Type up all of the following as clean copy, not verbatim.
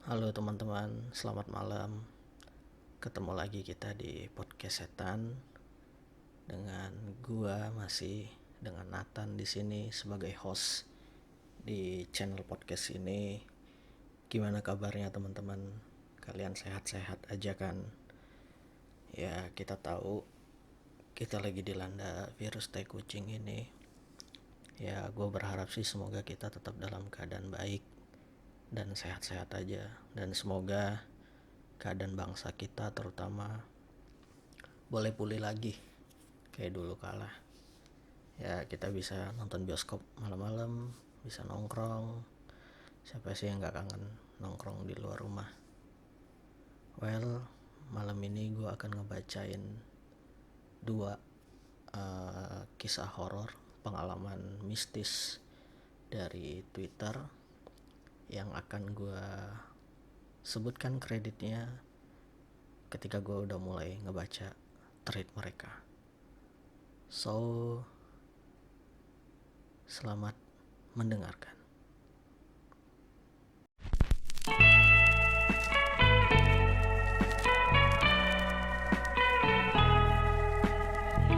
Halo teman-teman, selamat malam. Ketemu lagi kita di podcast setan dengan gua masih dengan Nathan di sini sebagai host di channel podcast ini. Gimana kabarnya teman-teman? Kalian sehat-sehat aja kan? Ya, kita tahu kita lagi dilanda virus tai kucing ini. Ya, gue berharap sih semoga kita tetap dalam keadaan baik dan sehat-sehat aja, dan semoga keadaan bangsa kita terutama boleh pulih lagi kayak dulu kala. Ya, kita bisa nonton bioskop malam-malam, bisa nongkrong. Siapa sih yang gak kangen nongkrong di luar rumah? Well, malam ini gue akan ngebacain dua kisah horor pengalaman mistis dari Twitter yang akan gue sebutkan kreditnya ketika gue udah mulai ngebaca thread mereka. So, selamat mendengarkan.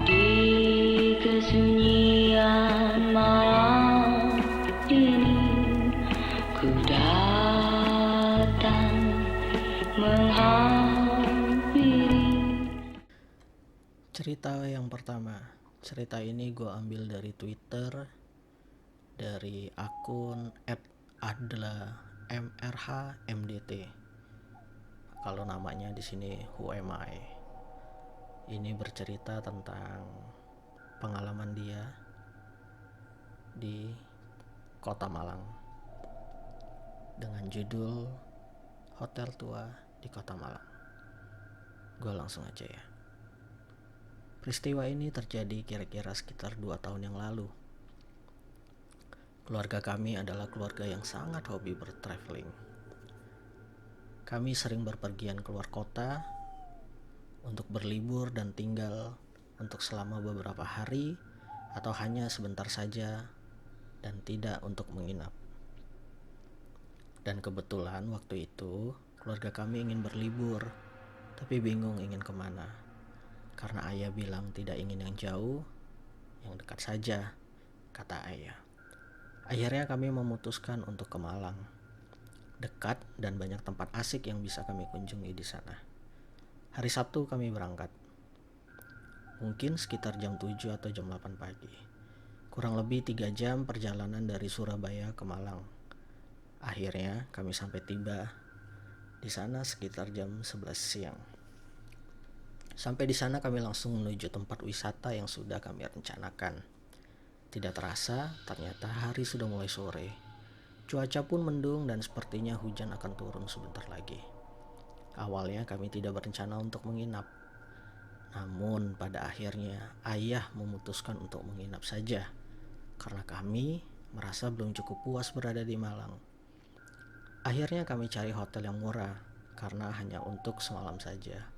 Di kesunyian malam ini ku datang menghampiri. Cerita yang pertama, cerita ini gue ambil dari Twitter, dari akun @adlamrhmdt. Kalau namanya di sini Who Am I. Ini bercerita tentang pengalaman dia di Kota Malang dengan judul Hotel Tua di Kota Malang. Gue langsung aja ya. Peristiwa ini terjadi kira-kira sekitar 2 tahun yang lalu. Keluarga kami adalah keluarga yang sangat hobi bertraveling. Kami sering berpergian keluar kota untuk berlibur dan tinggal untuk selama beberapa hari atau hanya sebentar saja dan tidak untuk menginap. Dan kebetulan waktu itu keluarga kami ingin berlibur, tapi bingung ingin kemana. Karena ayah bilang tidak ingin yang jauh, yang dekat saja, kata ayah. Akhirnya kami memutuskan untuk ke Malang. Dekat dan banyak tempat asik yang bisa kami kunjungi di sana. Hari Sabtu kami berangkat. Mungkin sekitar jam 7 atau jam 8 pagi. Kurang lebih 3 jam perjalanan dari Surabaya ke Malang. Akhirnya kami sampai tiba di sana sekitar jam 11 siang. Sampai di sana kami langsung menuju tempat wisata yang sudah kami rencanakan. Tidak terasa, ternyata hari sudah mulai sore. Cuaca pun mendung dan sepertinya hujan akan turun sebentar lagi. Awalnya kami tidak berencana untuk menginap. Namun pada akhirnya ayah memutuskan untuk menginap saja. Karena kami merasa belum cukup puas berada di Malang. Akhirnya kami cari hotel yang murah karena hanya untuk semalam saja.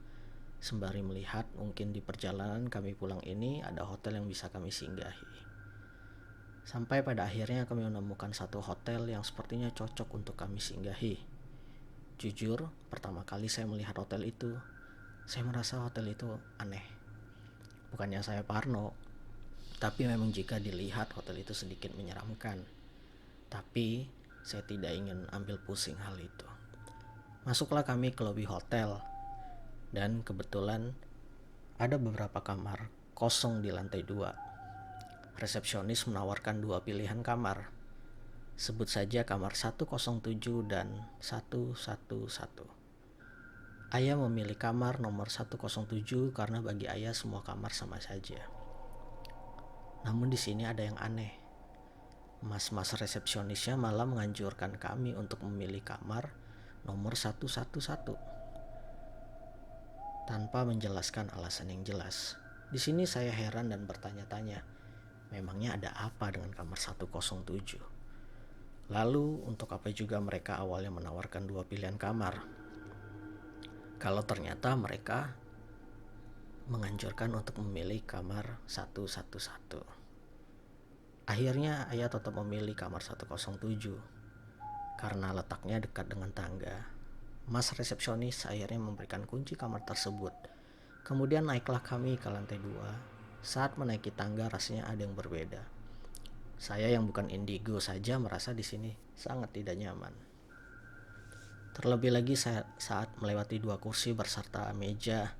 Sembari melihat mungkin di perjalanan kami pulang ini ada hotel yang bisa kami singgahi. Sampai pada akhirnya kami menemukan satu hotel yang sepertinya cocok untuk kami singgahi. Jujur, pertama kali saya melihat hotel itu, saya merasa hotel itu aneh. Bukannya saya parno, tapi memang jika dilihat hotel itu sedikit menyeramkan. Tapi saya tidak ingin ambil pusing hal itu. Masuklah kami ke lobi hotel, dan kebetulan ada beberapa kamar kosong di lantai 2. Resepsionis menawarkan 2 pilihan kamar. Sebut saja kamar 107 dan 111. Ayah memilih kamar nomor 107 karena bagi ayah semua kamar sama saja. Namun di sini ada yang aneh. Mas-mas resepsionisnya malah menganjurkan kami untuk memilih kamar nomor 111 tanpa menjelaskan alasan yang jelas. Di sini saya heran dan bertanya-tanya, memangnya ada apa dengan kamar 107? Lalu untuk apa juga mereka awalnya menawarkan 2 pilihan kamar? Kalau ternyata mereka menganjurkan untuk memilih kamar 111. Akhirnya ayah tetap memilih kamar 107 karena letaknya dekat dengan tangga Mas resepsionis akhirnya memberikan kunci kamar tersebut. Kemudian naiklah kami ke lantai 2. Saat menaiki tangga rasanya ada yang berbeda. Saya yang bukan indigo saja merasa di sini sangat tidak nyaman. Terlebih lagi saat melewati 2 kursi berserta meja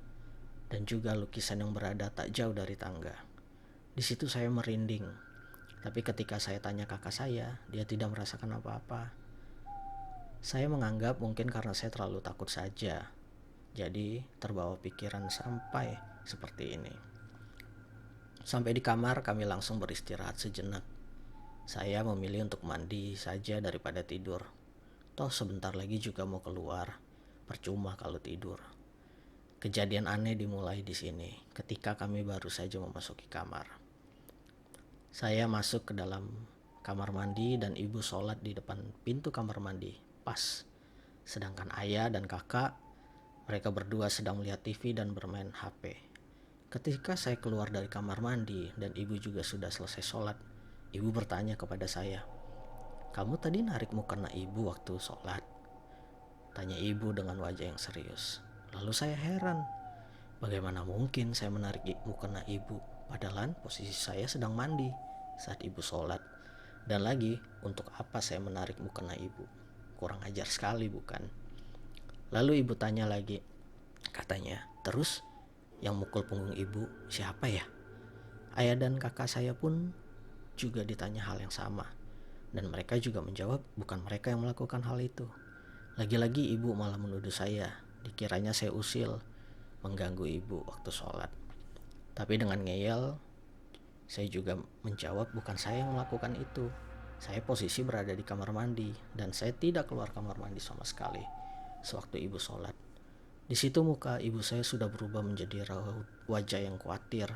dan juga lukisan yang berada tak jauh dari tangga. Di situ saya merinding. Tapi ketika saya tanya kakak saya, dia tidak merasakan apa-apa. Saya menganggap mungkin karena saya terlalu takut saja. Jadi terbawa pikiran sampai seperti ini. Sampai di kamar kami langsung beristirahat sejenak. Saya memilih untuk mandi saja daripada tidur. Toh sebentar lagi juga mau keluar. Percuma kalau tidur. Kejadian aneh dimulai di sini ketika kami baru saja memasuki kamar. Saya masuk ke dalam kamar mandi dan ibu sholat di depan pintu kamar mandi. Pas. Sedangkan ayah dan kakak, mereka berdua sedang melihat TV dan bermain HP. Ketika saya keluar dari kamar mandi dan ibu juga sudah selesai sholat, ibu bertanya kepada saya, "Kamu tadi narik mukena ibu waktu sholat?" Tanya ibu dengan wajah yang serius. Lalu saya heran, bagaimana mungkin saya menarik mukena ibu, padahal posisi saya sedang mandi saat ibu sholat. Dan lagi, untuk apa saya menarik mukena ibu? Kurang ajar sekali bukan? Lalu ibu tanya lagi, katanya, "Terus yang mukul punggung ibu siapa ya?" Ayah dan kakak saya pun juga ditanya hal yang sama. Dan mereka juga menjawab bukan mereka yang melakukan hal itu. Lagi-lagi ibu malah menuduh saya, dikiranya saya usil, mengganggu ibu waktu sholat. Tapi dengan ngeyel, saya juga menjawab bukan saya yang melakukan itu. Saya posisi berada di kamar mandi dan saya tidak keluar kamar mandi sama sekali sewaktu ibu sholat. Di situ muka ibu saya sudah berubah menjadi raut wajah yang khawatir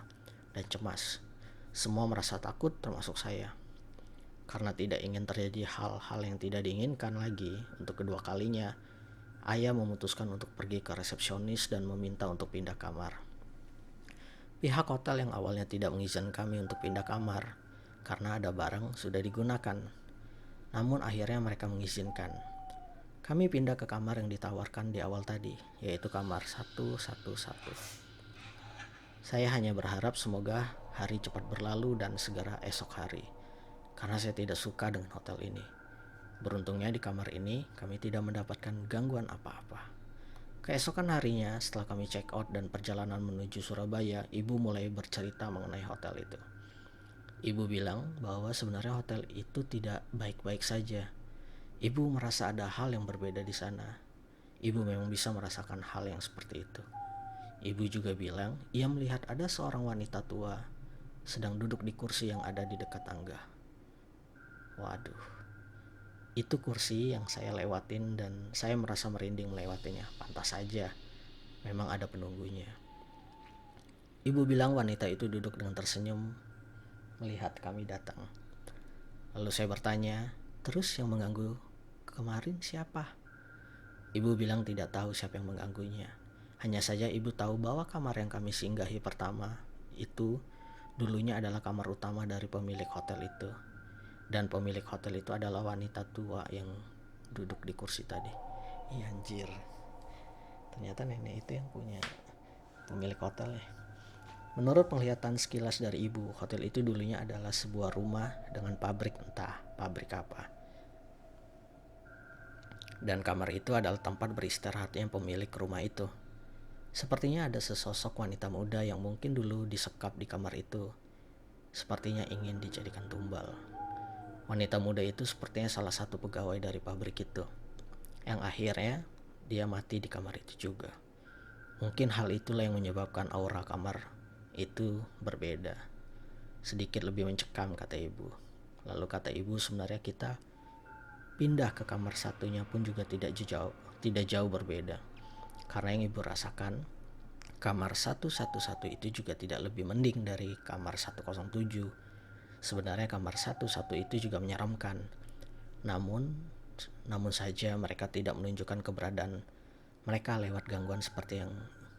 dan cemas. Semua merasa takut termasuk saya. Karena tidak ingin terjadi hal-hal yang tidak diinginkan lagi untuk kedua kalinya, ayah memutuskan untuk pergi ke resepsionis dan meminta untuk pindah kamar. Pihak hotel yang awalnya tidak mengizinkan kami untuk pindah kamar karena ada barang sudah digunakan. Namun akhirnya mereka mengizinkan. Kami pindah ke kamar yang ditawarkan di awal tadi, yaitu kamar 111. Saya hanya berharap semoga hari cepat berlalu dan segera esok hari, karena saya tidak suka dengan hotel ini. Beruntungnya di kamar ini kami tidak mendapatkan gangguan apa-apa. Keesokan harinya setelah kami check out dan perjalanan menuju Surabaya, ibu mulai bercerita mengenai hotel itu. Ibu bilang bahwa sebenarnya hotel itu tidak baik-baik saja. Ibu merasa ada hal yang berbeda di sana. Ibu memang bisa merasakan hal yang seperti itu. Ibu juga bilang ia melihat ada seorang wanita tua sedang duduk di kursi yang ada di dekat tangga. Waduh, itu kursi yang saya lewatin dan saya merasa merinding melewatinya. Pantas saja, memang ada penunggunya. Ibu bilang wanita itu duduk dengan tersenyum melihat kami datang. Lalu saya bertanya, "Terus yang mengganggu kemarin siapa?" Ibu bilang tidak tahu siapa yang mengganggunya. Hanya saja ibu tahu bahwa kamar yang kami singgahi pertama itu dulunya adalah kamar utama dari pemilik hotel itu. Dan pemilik hotel itu adalah wanita tua yang duduk di kursi tadi. Iya anjir. Ternyata nenek itu yang punya pemilik hotel ya. Menurut penglihatan sekilas dari ibu, hotel itu dulunya adalah sebuah rumah dengan pabrik, entah pabrik apa. Dan kamar itu adalah tempat beristirahatnya pemilik rumah itu. Sepertinya ada sesosok wanita muda yang mungkin dulu disekap di kamar itu. Sepertinya ingin dijadikan tumbal. Wanita muda itu sepertinya salah satu pegawai dari pabrik itu. Yang akhirnya dia mati di kamar itu juga. Mungkin hal itulah yang menyebabkan aura kamar itu berbeda. Sedikit lebih mencekam kata ibu. Lalu kata ibu sebenarnya kita pindah ke kamar satunya pun juga tidak jauh berbeda. Karena yang ibu rasakan, kamar 111 itu juga tidak lebih mending dari kamar 107. Sebenarnya kamar 101 itu juga menyeramkan. Namun saja mereka tidak menunjukkan keberadaan mereka lewat gangguan seperti yang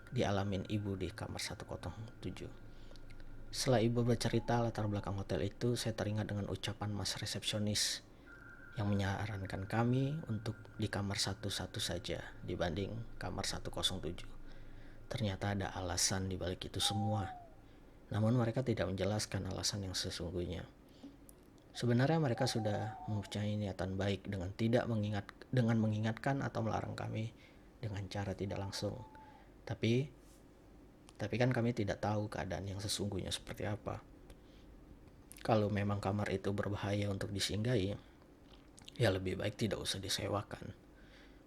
dialamin ibu di kamar 107. Setelah ibu bercerita latar belakang hotel itu, saya teringat dengan ucapan mas resepsionis yang menyarankan kami untuk di kamar 11 saja dibanding kamar 107. Ternyata ada alasan di balik itu semua. Namun mereka tidak menjelaskan alasan yang sesungguhnya. Sebenarnya mereka sudah mempunyai niatan baik dengan mengingatkan atau melarang kami dengan cara tidak langsung. Tapi kan kami tidak tahu keadaan yang sesungguhnya seperti apa. Kalau memang kamar itu berbahaya untuk disinggahi, ya lebih baik tidak usah disewakan.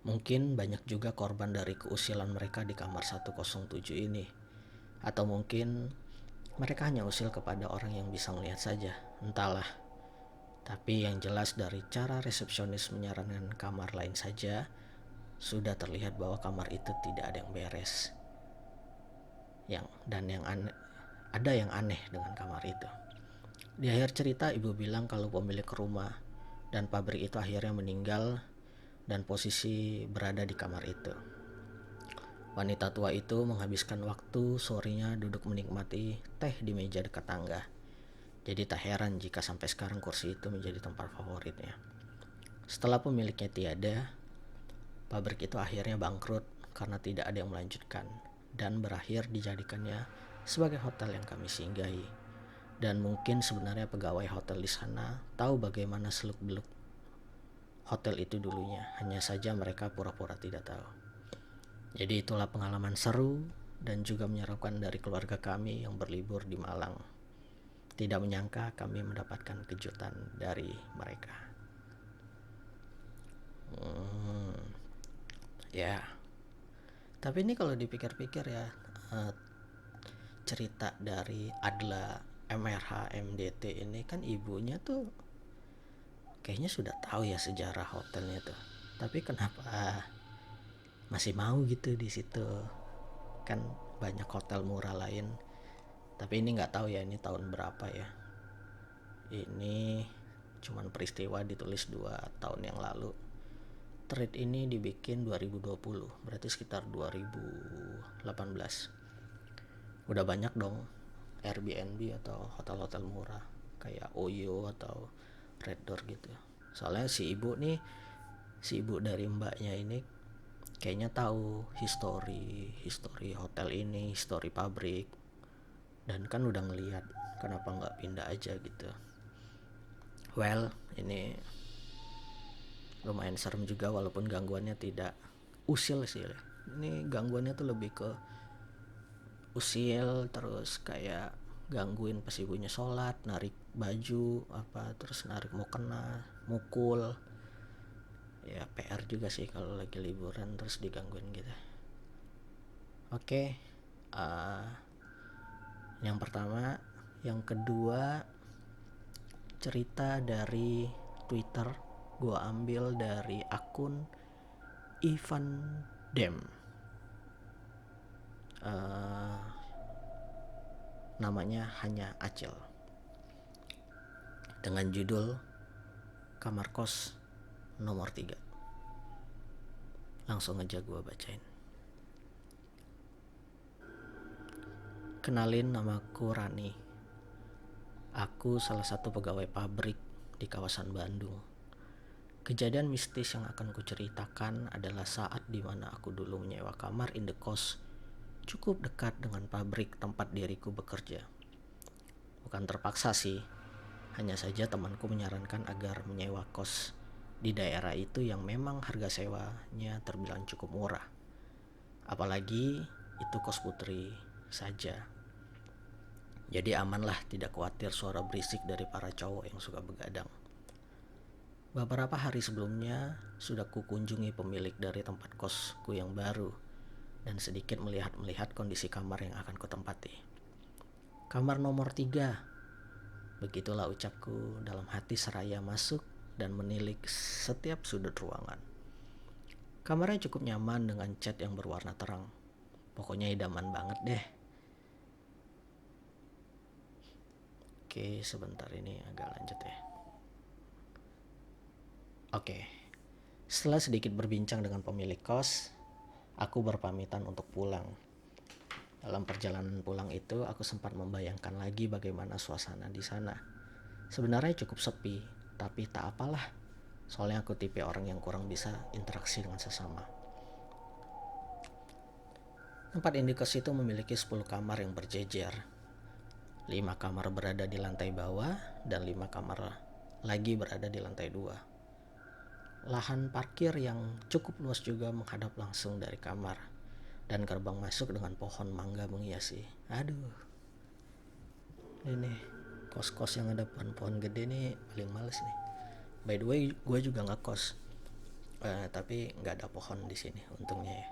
Mungkin banyak juga korban dari keusilan mereka di kamar 107 ini. Atau mungkin mereka hanya usil kepada orang yang bisa melihat saja, entahlah. Tapi yang jelas dari cara resepsionis menyarankan kamar lain saja, sudah terlihat bahwa kamar itu tidak ada yang beres. Ada yang aneh dengan kamar itu. Di akhir cerita ibu bilang kalau pemilik rumah dan pabrik itu akhirnya meninggal dan posisi berada di kamar itu. Wanita tua itu menghabiskan waktu sorenya duduk menikmati teh di meja dekat tangga. Jadi tak heran jika sampai sekarang kursi itu menjadi tempat favoritnya. Setelah pemiliknya tiada, pabrik itu akhirnya bangkrut karena tidak ada yang melanjutkan dan berakhir dijadikannya sebagai hotel yang kami singgahi. Dan mungkin sebenarnya pegawai hotel di sana tahu bagaimana seluk-beluk hotel itu dulunya, hanya saja mereka pura-pura tidak tahu. Jadi itulah pengalaman seru dan juga menyeramkan dari keluarga kami yang berlibur di Malang. Tidak menyangka kami mendapatkan kejutan dari mereka. Ya, tapi ini kalau dipikir-pikir ya, cerita dari Adla MRH MDT ini kan ibunya tuh kayaknya sudah tahu ya sejarah hotelnya tuh. Tapi kenapa masih mau gitu di situ? Kan banyak hotel murah lain. Tapi ini nggak tahu ya ini tahun berapa ya. Ini cuman peristiwa ditulis 2 tahun yang lalu. Thread ini dibikin 2020, berarti sekitar 2018. Udah banyak dong Airbnb atau hotel-hotel murah kayak Oyo atau Red Door gitu. Soalnya si ibu dari mbaknya ini kayaknya tahu history hotel ini, history pabrik, dan kan udah ngeliat, kenapa nggak pindah aja gitu. Well, ini lumayan serem juga walaupun gangguannya tidak usil sih. Ini gangguannya tuh lebih ke usil, terus kayak gangguin pas ibunya sholat, narik baju terus narik mukena, mukul. Ya PR juga sih kalau lagi liburan terus digangguin gitu. Oke. Yang pertama. Yang kedua, cerita dari Twitter, gue ambil dari akun Ivan Dem. Namanya hanya Acil, dengan judul Kamar Kos nomor 3. Langsung aja gue bacain. Kenalin, namaku Rani. Aku salah satu pegawai pabrik di kawasan Bandung. Kejadian mistis yang akan kuceritakan adalah saat dimana aku dulu menyewa kamar indekos cukup dekat dengan pabrik tempat diriku bekerja. Bukan terpaksa sih, hanya saja temanku menyarankan agar menyewa kos di daerah itu yang memang harga sewanya terbilang cukup murah. Apalagi itu kos putri saja. Jadi aman lah, tidak khawatir suara berisik dari para cowok yang suka begadang. Beberapa hari sebelumnya sudah kukunjungi pemilik dari tempat kosku yang baru dan sedikit melihat kondisi kamar yang akan kutempati. Kamar nomor 3. Begitulah ucapku dalam hati seraya masuk dan menilik setiap sudut ruangan. Kamarnya cukup nyaman dengan cat yang berwarna terang. Pokoknya idaman banget deh. Oke, sebentar, ini agak lanjut ya. Oke. Setelah sedikit berbincang dengan pemilik kos, aku berpamitan untuk pulang. Dalam perjalanan pulang itu, aku sempat membayangkan lagi bagaimana suasana di sana. Sebenarnya cukup sepi, tapi tak apalah. Soalnya aku tipe orang yang kurang bisa interaksi dengan sesama. Tempat indekos itu memiliki 10 kamar yang berjejer. 5 kamar berada di lantai bawah dan 5 kamar lagi berada di lantai 2. Lahan parkir yang cukup luas juga menghadap langsung dari kamar, dan gerbang masuk dengan pohon mangga menghiasi. Aduh, ini kos-kos yang ada pohon-pohon gede nih paling males nih. By the way, gue juga nggak kos, tapi nggak ada pohon di sini untungnya ya.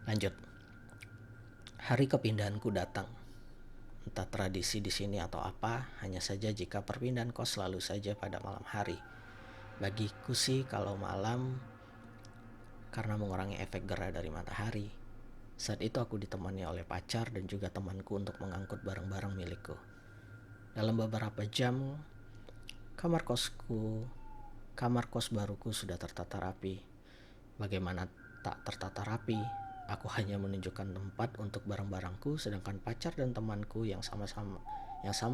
Lanjut. Hari kepindahanku datang. Entah tradisi di sini atau apa, hanya saja jika perpindahan kos selalu saja pada malam hari. Bagiku sih kalau malam karena mengurangi efek gerah dari matahari. Saat itu aku ditemani oleh pacar dan juga temanku untuk mengangkut barang-barang milikku. Dalam beberapa jam, kamar kos baruku sudah tertata rapi. Bagaimana tak tertata rapi? Aku hanya menunjukkan tempat untuk barang-barangku, sedangkan pacar dan temanku yang sama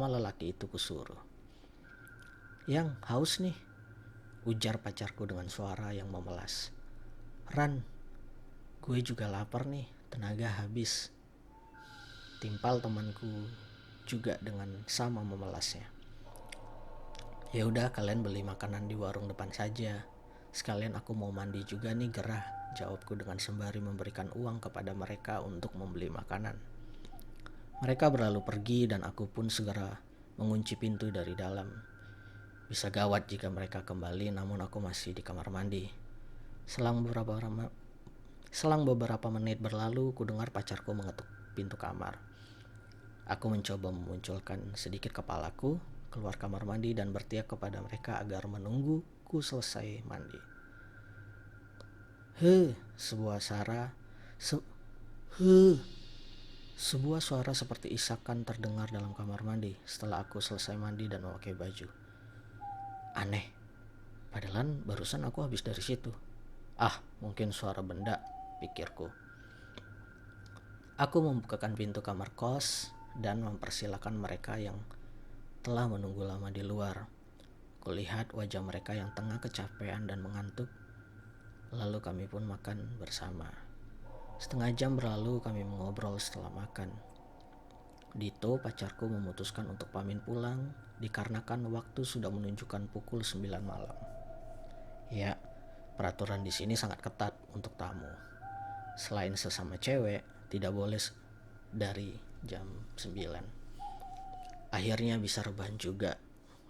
lelaki itu kusuruh. Yang haus nih, ujar pacarku dengan suara yang memelas. Ran, gue juga lapar nih, tenaga habis. Timpal temanku juga dengan sama memelasnya. Ya udah, kalian beli makanan di warung depan saja. Sekalian aku mau mandi juga nih, gerah, jawabku dengan sembari memberikan uang kepada mereka untuk membeli makanan. Mereka berlalu pergi dan aku pun segera mengunci pintu dari dalam. Bisa gawat jika mereka kembali, namun aku masih di kamar mandi. Selang beberapa menit berlalu, ku dengar pacarku mengetuk pintu kamar. Aku mencoba memunculkan sedikit kepalaku keluar kamar mandi dan berteriak kepada mereka agar menunggu ku selesai mandi. Sebuah suara seperti isakan terdengar dalam kamar mandi setelah aku selesai mandi dan memakai baju. Aneh, padahal barusan aku habis dari situ. Mungkin suara benda, pikirku. Aku membukakan pintu kamar kos dan mempersilahkan mereka yang telah menunggu lama di luar. Kulihat wajah mereka yang tengah kecapean dan mengantuk. Lalu kami pun makan bersama. Setengah jam berlalu kami mengobrol setelah makan. Dito, pacarku, memutuskan untuk pamit pulang dikarenakan waktu sudah menunjukkan pukul 9 malam. Ya, peraturan di sini sangat ketat untuk tamu. Selain sesama cewek, tidak boleh dari jam 9. Akhirnya bisa rebahan juga,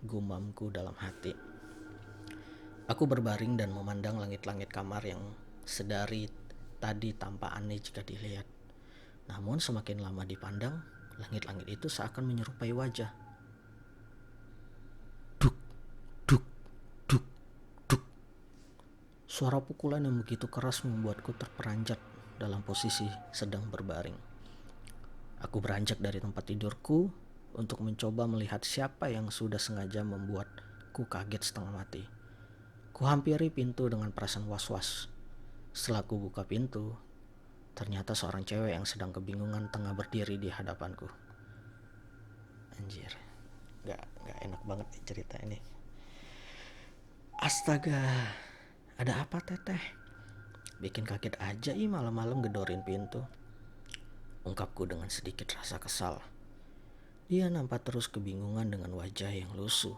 gumamku dalam hati. Aku berbaring dan memandang langit-langit kamar yang sedari tadi tampak aneh jika dilihat. Namun semakin lama dipandang, langit-langit itu seakan menyerupai wajah. Duk, duk, duk, duk. Suara pukulan yang begitu keras membuatku terperanjat dalam posisi sedang berbaring. Aku beranjak dari tempat tidurku untuk mencoba melihat siapa yang sudah sengaja membuatku kaget setengah mati. Kuhampiri pintu dengan perasaan was-was. Setelah ku buka pintu, ternyata seorang cewek yang sedang kebingungan tengah berdiri di hadapanku. Anjir, gak enak banget nih cerita ini. Astaga, ada apa teteh? Bikin kaget aja malam-malam gedorin pintu, ungkapku dengan sedikit rasa kesal. Dia nampak terus kebingungan dengan wajah yang lusuh.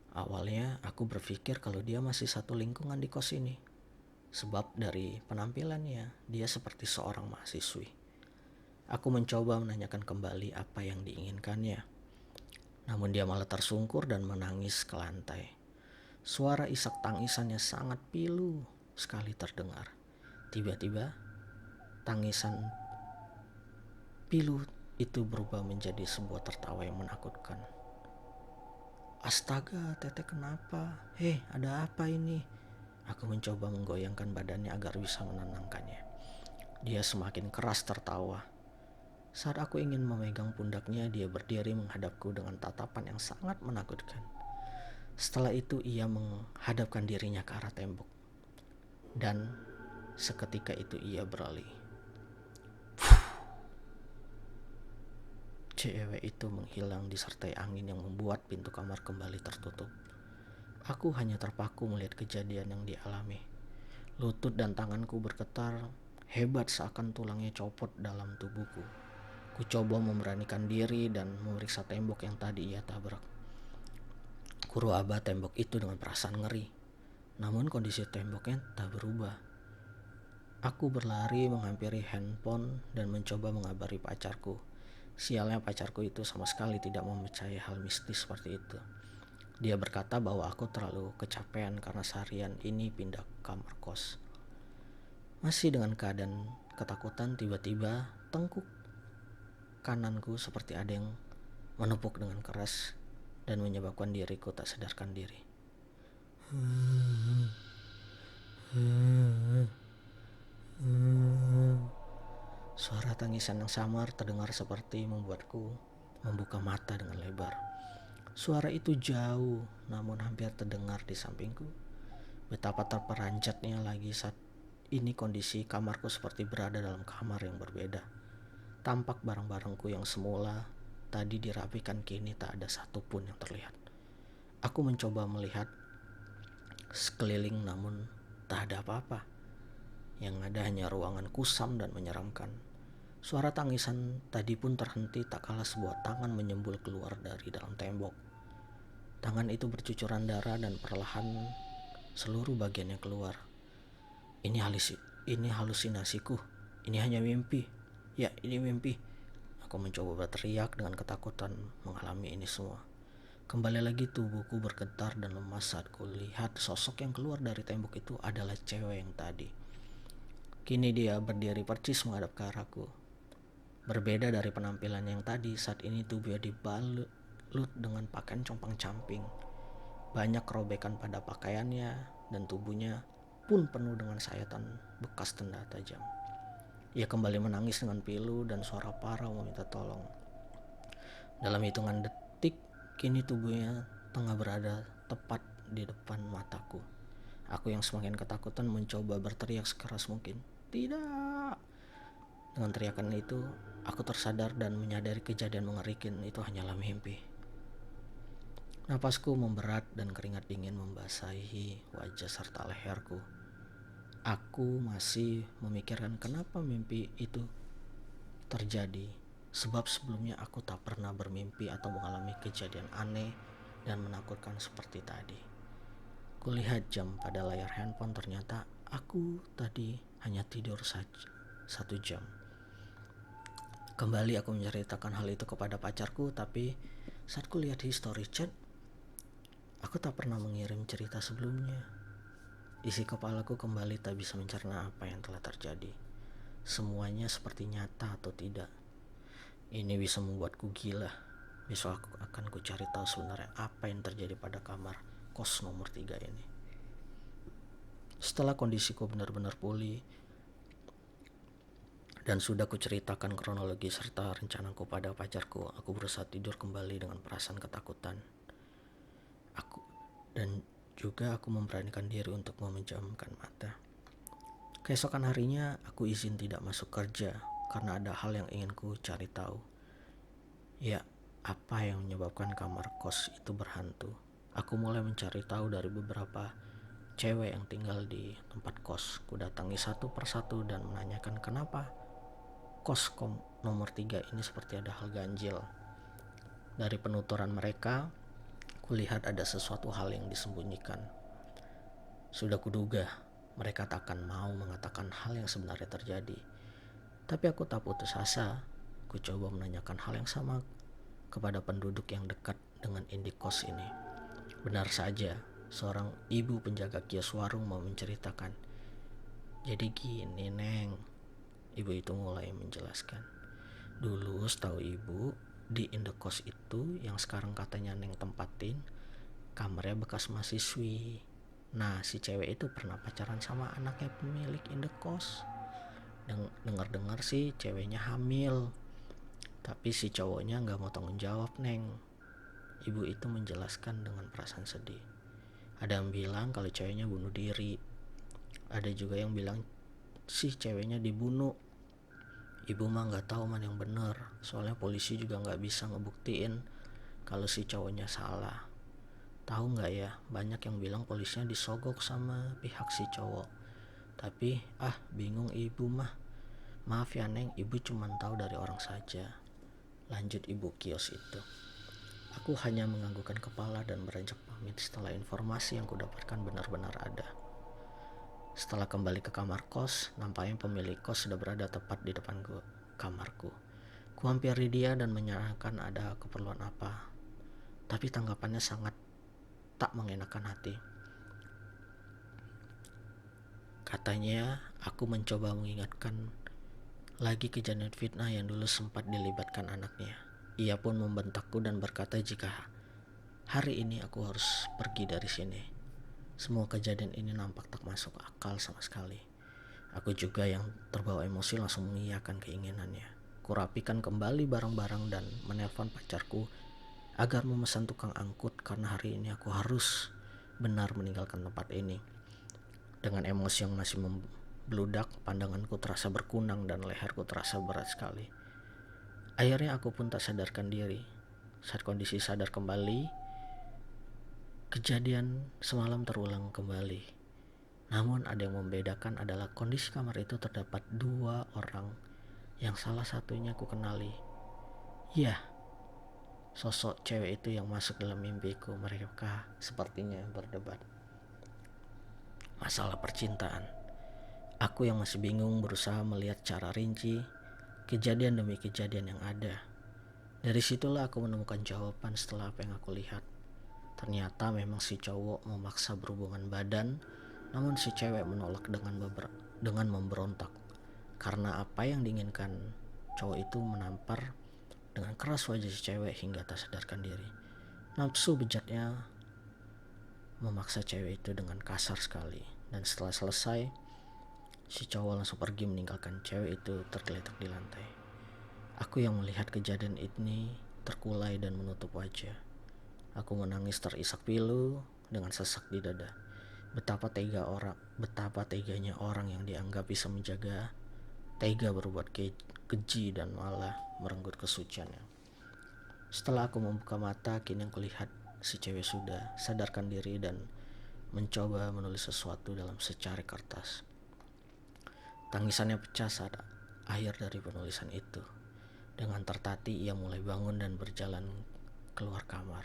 Awalnya aku berpikir kalau dia masih satu lingkungan di kos ini, sebab dari penampilannya dia seperti seorang mahasiswi. Aku mencoba menanyakan kembali apa yang diinginkannya, namun dia malah tersungkur dan menangis ke lantai. Suara isak tangisannya sangat pilu sekali terdengar. Tiba-tiba tangisan pilu itu berubah menjadi sebuah tertawa yang menakutkan. Astaga, teteh kenapa? Ada apa ini? Aku mencoba menggoyangkan badannya agar bisa menenangkannya. Dia semakin keras tertawa. Saat aku ingin memegang pundaknya, dia berdiri menghadapku dengan tatapan yang sangat menakutkan. Setelah itu ia menghadapkan dirinya ke arah tembok. Dan seketika itu ia beralih. Cewek itu menghilang disertai angin yang membuat pintu kamar kembali tertutup. Aku hanya terpaku melihat kejadian yang dialami. Lutut dan tanganku bergetar hebat seakan tulangnya copot dalam tubuhku. Ku coba memberanikan diri dan memeriksa tembok yang tadi ia tabrak. Ku raba tembok itu dengan perasaan ngeri. Namun kondisi temboknya tak berubah. Aku berlari menghampiri handphone dan mencoba mengabari pacarku. Sialnya pacarku itu sama sekali tidak mempercayai hal mistis seperti itu. Dia berkata bahwa aku terlalu kecapean karena seharian ini pindah kamar kos. Masih dengan keadaan ketakutan, tiba-tiba tengkuk kananku seperti ada yang menepuk dengan keras dan menyebabkan diriku tak sadarkan diri. Suara tangisan yang samar terdengar seperti membuatku membuka mata dengan lebar. Suara itu jauh namun hampir terdengar di sampingku. Betapa terperanjatnya lagi saat ini kondisi kamarku seperti berada dalam kamar yang berbeda. Tampak barang-barangku yang semula tadi dirapikan kini tak ada satupun yang terlihat. Aku mencoba melihat sekeliling namun tak ada apa-apa. Yang ada hanya ruangan kusam dan menyeramkan. Suara tangisan tadi pun terhenti tak kala sebuah tangan menyembul keluar dari dalam tembok. Tangan itu bercucuran darah dan perlahan seluruh bagiannya keluar. Ini halusinasiku. Ini hanya mimpi. Ya, ini mimpi. Aku mencoba berteriak dengan ketakutan mengalami ini semua. Kembali lagi tubuhku bergetar dan lemas saat ku lihat sosok yang keluar dari tembok itu adalah cewek yang tadi. Kini dia berdiri percis menghadap ke arahku. Berbeda dari penampilan yang tadi, saat ini tubuhnya dibalut dengan pakaian compang-camping. Banyak kerobekan pada pakaiannya dan tubuhnya pun penuh dengan sayatan bekas tenda tajam. Ia kembali menangis dengan pilu dan suara parau meminta tolong. Dalam hitungan detik, kini tubuhnya tengah berada tepat di depan mataku. Aku yang semakin ketakutan mencoba berteriak sekeras mungkin. Tidak! Dengan teriakan itu, aku tersadar dan menyadari kejadian mengerikan itu hanyalah mimpi. Napasku memberat dan keringat dingin membasahi wajah serta leherku. Aku masih memikirkan kenapa mimpi itu terjadi, sebab sebelumnya aku tak pernah bermimpi atau mengalami kejadian aneh dan menakutkan seperti tadi. Kulihat jam pada layar handphone, ternyata aku tadi hanya tidur saja 1 jam. Kembali aku menceritakan hal itu kepada pacarku, tapi saat kulihat history chat, aku tak pernah mengirim cerita sebelumnya. Isi kepalaku kembali tak bisa mencerna apa yang telah terjadi. Semuanya seperti nyata atau tidak. Ini bisa membuatku gila. Besok aku akan cari tahu sebenarnya apa yang terjadi pada kamar kos nomor 3 ini. Setelah kondisiku benar-benar pulih dan sudah kuceritakan kronologi serta rencanaku pada pacarku, aku berusaha tidur kembali dengan perasaan ketakutan. Aku memberanikan diri untuk memejamkan mata. Keesokan harinya aku izin tidak masuk kerja karena ada hal yang ingin ku cari tahu. Ya, apa yang menyebabkan kamar kos itu berhantu? Aku mulai mencari tahu dari beberapa cewek yang tinggal di tempat kos. Ku datangi satu persatu dan menanyakan kenapa kos nomor 3 ini seperti ada hal ganjil. Dari penuturan mereka, kulihat ada sesuatu hal yang disembunyikan. Sudah kuduga mereka tak akan mau mengatakan hal yang sebenarnya terjadi. Tapi aku tak putus asa. Ku coba menanyakan hal yang sama kepada penduduk yang dekat dengan indik kos ini. Benar saja, seorang ibu penjaga kios warung mau menceritakan. Jadi gini, Neng. Ibu itu mulai menjelaskan. Dulu setahu ibu, di indekos itu yang sekarang katanya Neng tempatin, kamarnya bekas mahasiswi. Nah, si cewek itu pernah pacaran sama anaknya pemilik indekos. Dengar-dengar sih ceweknya hamil, tapi si cowoknya gak mau tanggung jawab, Neng. Ibu itu menjelaskan dengan perasaan sedih. Ada yang bilang kalau ceweknya bunuh diri. Ada juga yang bilang si ceweknya dibunuh. Ibu mah gak tahu mana yang benar, soalnya polisi juga gak bisa ngebuktiin kalau si cowoknya salah. Tahu nggak ya, banyak yang bilang polisinya disogok sama pihak si cowok. Tapi bingung ibu mah. Maaf ya Neng, ibu cuma tahu dari orang saja. Lanjut ibu kios itu. Aku hanya menganggukkan kepala dan beranjak pamit setelah informasi yang kudapatkan benar-benar ada. Setelah kembali ke kamar kos, nampaknya pemilik kos sudah berada tepat di depan kamarku. Kuhampiri dia dan menanyakan ada keperluan apa. Tapi tanggapannya sangat tak mengenakan hati. Katanya, aku mencoba mengingatkan lagi kejadian fitnah yang dulu sempat dilibatkan anaknya. Ia pun membentakku dan berkata jika hari ini aku harus pergi dari sini. Semua kejadian ini nampak tak masuk akal sama sekali. Aku juga yang terbawa emosi langsung mengiyakan keinginannya. Kurapikan kembali barang-barang dan menelpon pacarku agar memesan tukang angkut karena hari ini aku harus benar meninggalkan tempat ini. Dengan emosi yang masih membludak, pandanganku terasa berkunang dan leherku terasa berat sekali. Akhirnya aku pun tak sadarkan diri. Saat kondisi sadar kembali, kejadian semalam terulang kembali. Namun ada yang membedakan adalah kondisi kamar itu terdapat 2 orang yang salah satunya aku kenali. Ya, sosok cewek itu yang masuk dalam mimpiku. Mereka sepertinya berdebat masalah percintaan. Aku yang masih bingung berusaha melihat cara rinci kejadian demi kejadian yang ada. Dari situlah aku menemukan jawaban setelah apa yang aku lihat. Ternyata memang si cowok memaksa berhubungan badan, namun si cewek menolak dengan memberontak. Karena apa yang diinginkan cowok itu menampar dengan keras wajah si cewek hingga tak sadarkan diri. Nafsu bejatnya memaksa cewek itu dengan kasar sekali. Dan setelah selesai, si cowok langsung pergi meninggalkan cewek itu tergeletak di lantai. Aku yang melihat kejadian ini terkulai dan menutup wajah. Aku menangis terisak pilu dengan sesak di dada. Betapa teganya orang yang dianggap bisa menjaga, tega berbuat keji dan malah merenggut kesuciannya. Setelah aku membuka mata, kini aku lihat si cewek sudah sadarkan diri dan mencoba menulis sesuatu dalam secari kertas. Tangisannya pecah saat akhir dari penulisan itu. Dengan tertatih ia mulai bangun dan berjalan keluar kamar,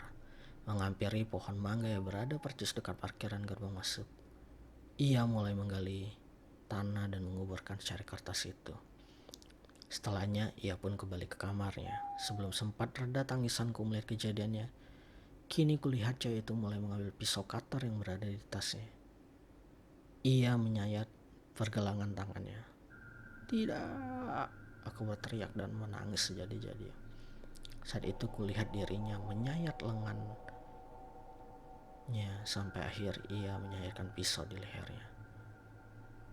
menghampiri pohon mangga yang berada persis dekat parkiran gerbang masuk. Ia mulai menggali tanah dan menguburkan secari kertas itu. Setelahnya ia pun kembali ke kamarnya. Sebelum sempat reda tangisanku melihat kejadiannya, kini kulihat cewek itu mulai mengambil pisau cutter yang berada di tasnya. Ia menyayat pergelangan tangannya. Tidak, aku berteriak dan menangis sejadi-jadi. Saat itu kulihat dirinya menyayat lengannya sampai akhir ia menyayatkan pisau di lehernya.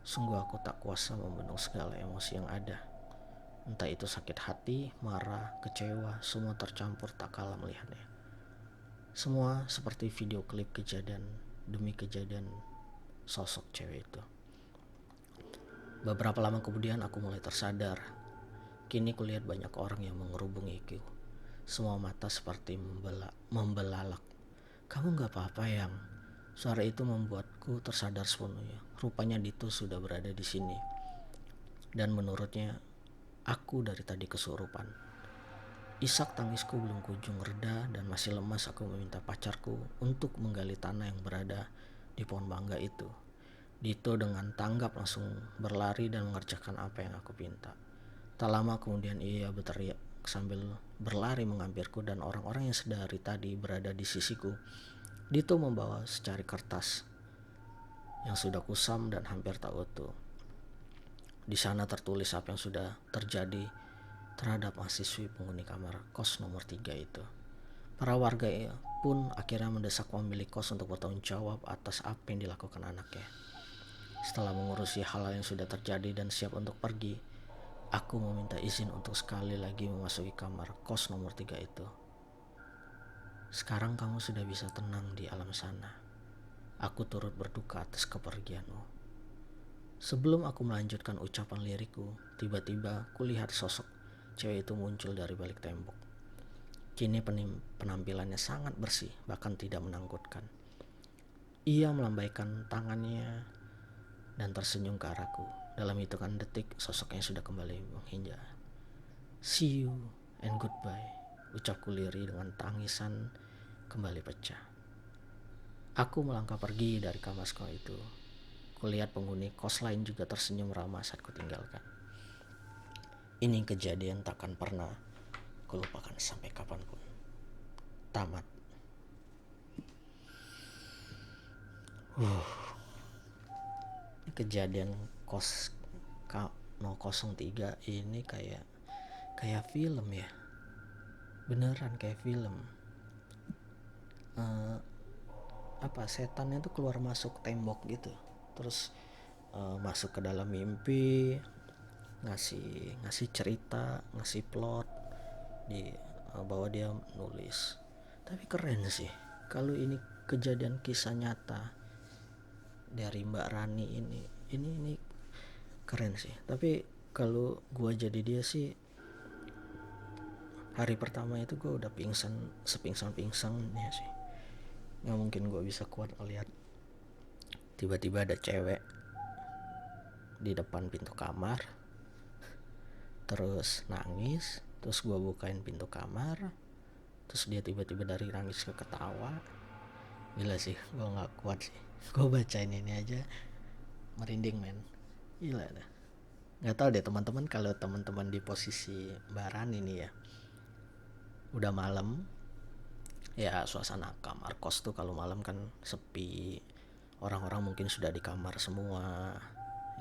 Sungguh aku tak kuasa membendung segala emosi yang ada. Entah itu sakit hati, marah, kecewa, semua tercampur tak kalah melihatnya. Semua seperti video klip kejadian demi kejadian sosok cewek itu. Beberapa lama kemudian aku mulai tersadar. Kini kulihat banyak orang yang mengerubungiku. Semua mata seperti membelalak. Kamu gak apa-apa yang? Suara itu membuatku tersadar sepenuhnya. Rupanya Dito sudah berada di sini. Dan menurutnya, aku dari tadi kesurupan. Isak tangisku belum kunjung reda dan masih lemas aku meminta pacarku untuk menggali tanah yang berada di pohon mangga itu. Dito dengan tanggap langsung berlari dan mengerjakan apa yang aku pinta. Tak lama kemudian ia berteriak sambil berlari menghampirku dan orang-orang yang sedari tadi berada di sisiku. Dito membawa secari kertas yang sudah kusam dan hampir tak utuh. Di sana tertulis apa yang sudah terjadi terhadap mahasiswi penghuni kamar kos nomor 3 itu. Para warga pun akhirnya mendesak pemilik kos untuk bertanggung jawab atas apa yang dilakukan anaknya. Setelah mengurusi hal yang sudah terjadi dan siap untuk pergi, aku meminta izin untuk sekali lagi memasuki kamar kos nomor 3 itu. Sekarang kamu sudah bisa tenang di alam sana. Aku turut berduka atas kepergianmu. Sebelum aku melanjutkan ucapan lirikku, tiba-tiba kulihat sosok cewek itu muncul dari balik tembok. Kini penampilannya sangat bersih, bahkan tidak menakutkan. Ia melambaikan tangannya dan tersenyum ke arahku. Dalam hitungan detik, sosoknya sudah kembali menghindar. See you and goodbye, ucapku lirih dengan tangisan kembali pecah. Aku melangkah pergi dari kamar sekolah itu. Kulihat penghuni kos lain juga tersenyum ramah saat kutinggalkan. Ini kejadian takkan pernah kulupakan sampai kapanpun. Tamat. Kejadian kos K003 ini kayak film ya. Beneran kayak film. Setannya tuh keluar masuk tembok gitu. Terus masuk ke dalam mimpi, ngasih cerita, ngasih plot di bahwa dia nulis. Tapi keren sih kalau ini kejadian kisah nyata dari Mbak Rani ini keren sih. Tapi kalau gua jadi dia sih, hari pertama itu gua udah sepingsan-pingsannya sih. Nggak mungkin gua bisa kuat ngeliat tiba-tiba ada cewek di depan pintu kamar, terus nangis, terus gua bukain pintu kamar, terus dia tiba-tiba dari nangis ke ketawa. Gila sih, gua nggak kuat sih. Gua bacain ini aja merinding men. Gila dah. Nggak tahu deh teman-teman, kalau teman-teman di posisi Mbak Rani ini ya, udah malam ya, suasana kamar kos tuh kalau malam kan sepi, orang-orang mungkin sudah di kamar semua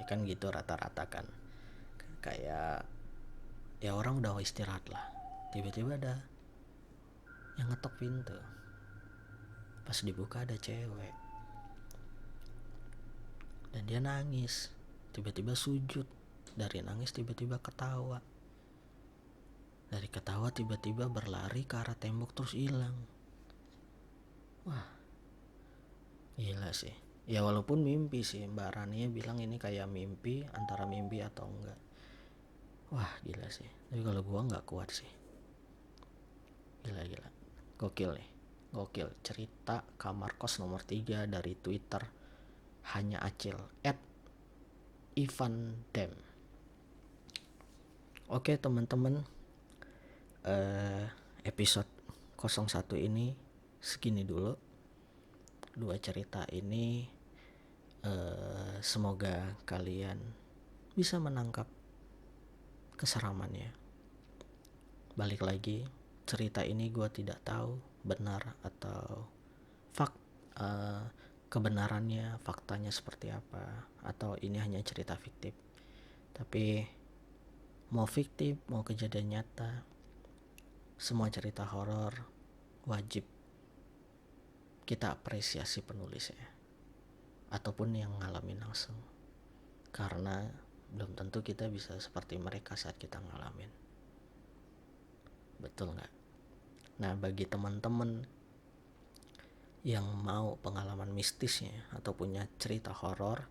ya kan, gitu rata-rata kan. Kayak ya orang udah istirahat lah, tiba-tiba ada yang ngetok pintu. Pas dibuka ada cewek dan dia nangis, tiba-tiba sujud, dari nangis tiba-tiba ketawa, dari ketawa tiba-tiba berlari ke arah tembok terus hilang. Wah, gila sih. Ya walaupun mimpi sih, Mbak Rani bilang ini kayak mimpi, antara mimpi atau enggak. Wah gila sih. Tapi kalau gua nggak kuat sih. Gila. Gokil nih. Gokil. Cerita kamar kos nomor 3 dari Twitter hanya acil @ivandem. Oke teman-teman, episode 01 ini segini dulu. 2 cerita ini semoga kalian bisa menangkap keseramannya. Balik lagi, cerita ini gue tidak tahu benar atau kebenarannya, faktanya seperti apa, atau ini hanya cerita fiktif. Tapi mau fiktif mau kejadian nyata, semua cerita horor wajib kita apresiasi penulisnya ataupun yang ngalamin langsung, karena belum tentu kita bisa seperti mereka saat kita ngalamin. Betul nggak? Nah, bagi teman-teman yang mau pengalaman mistisnya atau punya cerita horor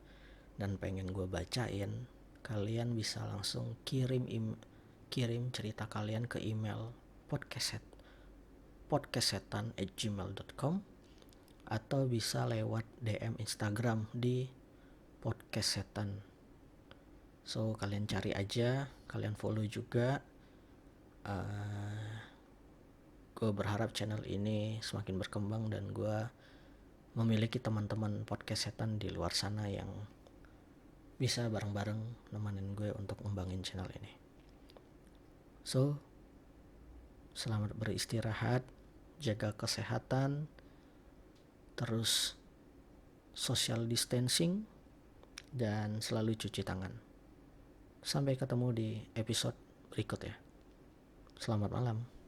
dan pengen gue bacain, kalian bisa langsung kirim cerita kalian ke email podcastsetan@gmail.com atau bisa lewat DM Instagram di podcastsetan. So kalian cari aja, kalian follow juga. Gue berharap channel ini semakin berkembang dan gue memiliki teman-teman podcast setan di luar sana yang bisa bareng-bareng nemenin gue untuk ngembangin channel ini. So, selamat beristirahat, jaga kesehatan, terus social distancing, dan selalu cuci tangan. Sampai ketemu di episode berikut ya. Selamat malam.